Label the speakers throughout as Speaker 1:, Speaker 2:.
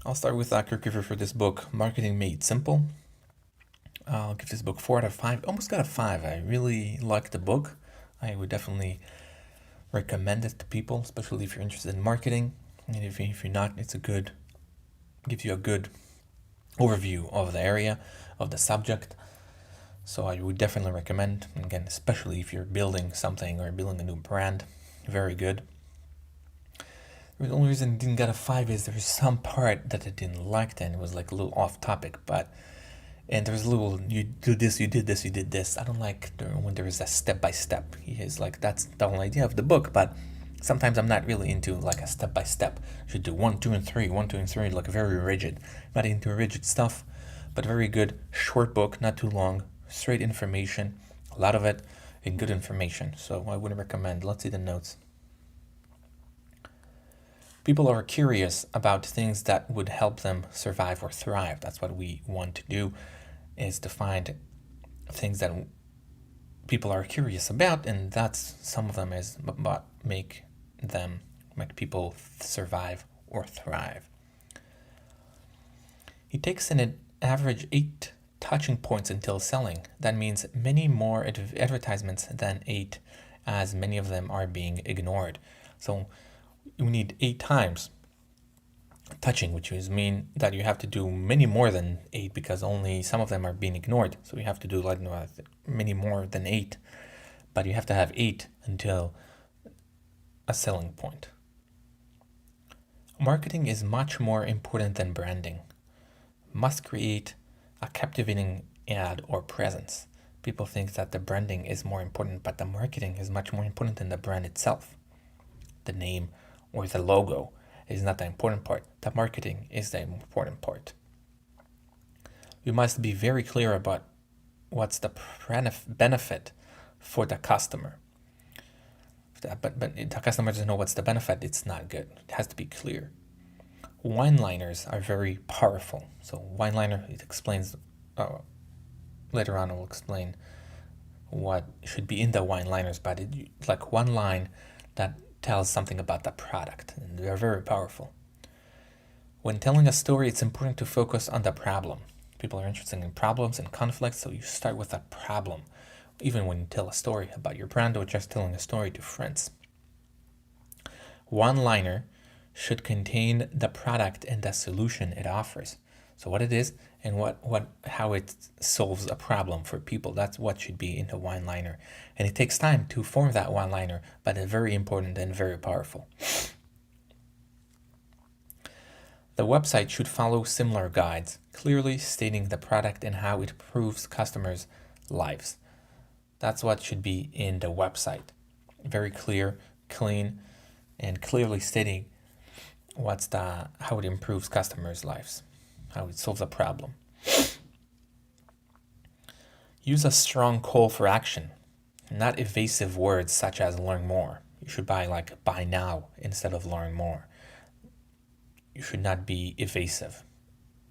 Speaker 1: I'll start with a quick review for this book, Marketing Made Simple. I'll give this book 4 out of 5. Almost got a 5. I really like the book. I would definitely recommend it to people, especially if you're interested in marketing. And if you're not, gives you a good overview of the area, of the subject. So I would definitely recommend, again, especially if you're building something or building a new brand. Very good. The only reason it didn't get a 5 is there's some part that I didn't like, and it was like a little off topic, and there's a little, you do this, you did this, you did this. I don't like when there is a step by step. That's the whole idea of the book, but sometimes I'm not really into like a step by step. You should do 1, 2, and 3, 1, 2, and 3, like very rigid. Not into rigid stuff, but very good, short book, not too long, straight information, a lot of it, and good information. So I would recommend. Let's see the notes. People are curious about things that would help them survive or thrive. That's what we want to do, is to find things that people are curious about, and that's some of them is what make people survive or thrive. He takes an average 8 touching points until selling. That means many more advertisements than 8, as many of them are being ignored. So you need 8 times touching, which mean that you have to do many more than 8 because only some of them are being ignored. So you have to do like many more than 8, but you have to have 8 until a selling point. Marketing is much more important than branding. Must create a captivating ad or presence. People think that the branding is more important, but the marketing is much more important than the brand itself. The name or the logo is not the important part. The marketing is the important part. We must be very clear about what's the benefit for the customer. But the customer doesn't know what's the benefit, it's not good. It has to be clear. One-liners are very powerful. So one-liner, it explains, later on I will explain what should be in the one-liners, but it's like one line that tells something about the product, and they're very powerful. When telling a story, it's important to focus on the problem. People are interested in problems and conflicts, so you start with a problem, even when you tell a story about your brand or just telling a story to friends. One-liner should contain the product and the solution it offers. So what it is and how it solves a problem for people. That's what should be in the one-liner. And it takes time to form that one-liner, but it's very important and very powerful. The website should follow similar guides, clearly stating the product and how it improves customers' lives. That's what should be in the website. Very clear, clean, and clearly stating how it improves customers' lives, how it solves a problem. Use a strong call for action, not evasive words such as learn more. You should buy now instead of learn more. You should not be evasive.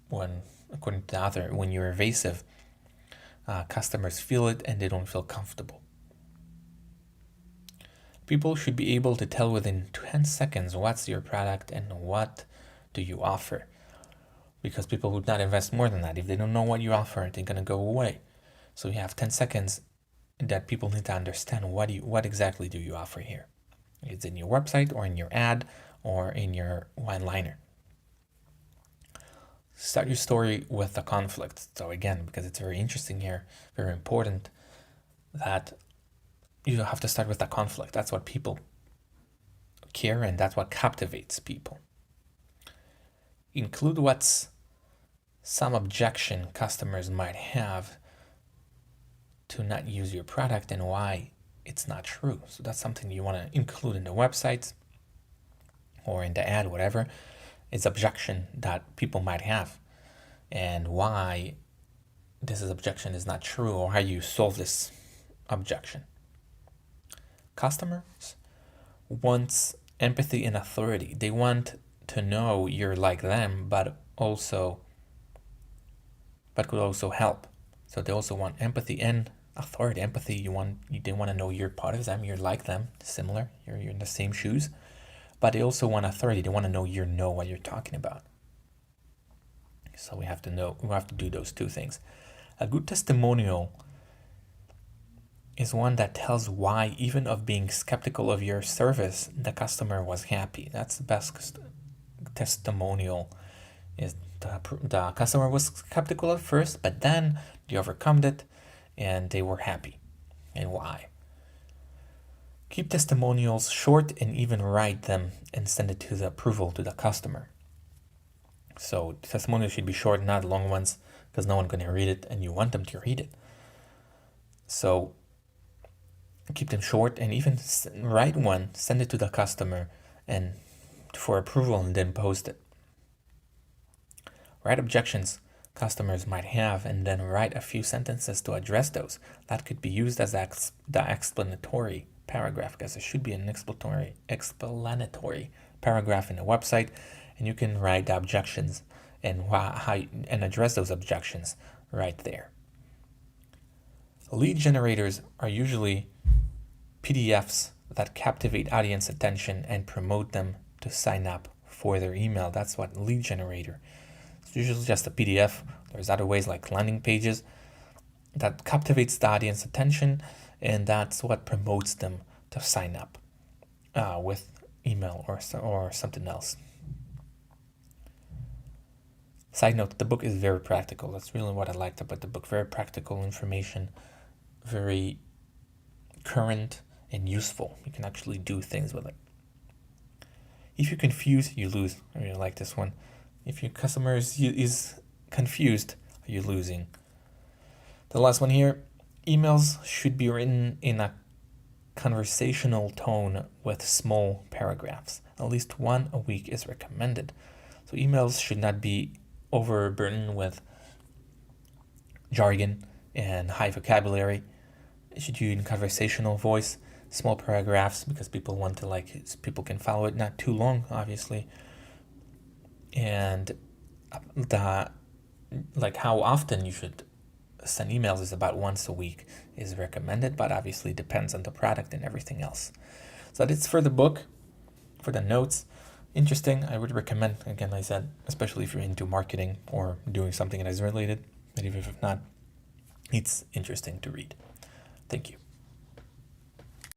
Speaker 1: According to the author, when you're evasive, customers feel it and they don't feel comfortable. People should be able to tell within 10 seconds what's your product and what do you offer. Because people would not invest more than that. If they don't know what you offer, they're going to go away. So you have 10 seconds that people need to understand what exactly do you offer here. It's in your website or in your ad or in your one-liner. Start your story with a conflict. So again, because it's very interesting here, very important that you have to start with a conflict. That's what people care, and that's what captivates people. Include what's some objection customers might have to not use your product and why it's not true. So that's something you want to include in the website or in the ad, whatever. It's objection that people might have and why this objection is not true or how you solve this objection. Customers want empathy and authority. They want to know you're like them, but could also help. So they also want empathy and authority. Empathy, they want to know you're part of them, you're like them, similar, you're in the same shoes. But they also want authority. They want to know what you're talking about. So we have to do those two things. A good testimonial is one that tells why, even of being skeptical of your service, the customer was happy. That's the best testimonial. Is the customer was skeptical at first, but then they overcome it and they were happy. And why? Keep testimonials short and even write them and send it to the approval to the customer. So testimonials should be short, not long ones, because no one's going to read it and you want them to read it. So keep them short and even write one, send it to the customer and for approval and then post it. Write objections customers might have and then write a few sentences to address those. That could be used as the explanatory paragraph, because there should be an explanatory paragraph in a website, and you can write the objections and and address those objections right there. Lead generators are usually PDFs that captivate audience attention and promote them to sign up for their email. That's what lead generator. It's usually just a PDF. There's other ways like landing pages that captivates the audience attention, and that's what promotes them to sign up with email or something else. Side note, the book is very practical. That's really what I liked about the book. Very practical information, very current and useful. You can actually do things with it. If you confuse, you lose. I really like this one. If your customer is confused, you're losing. The last one here, emails should be written in a conversational tone with small paragraphs. At least one a week is recommended. So emails should not be overburdened with jargon and high vocabulary. It should be in conversational voice, small paragraphs, because people want to people can follow it, not too long, obviously. And how often you should send emails is about once a week is recommended, but obviously depends on the product and everything else. So that's for the book, for the notes. Interesting. I would recommend, again, I said, especially if you're into marketing or doing something that is related, but even if not, it's interesting to read. Thank you.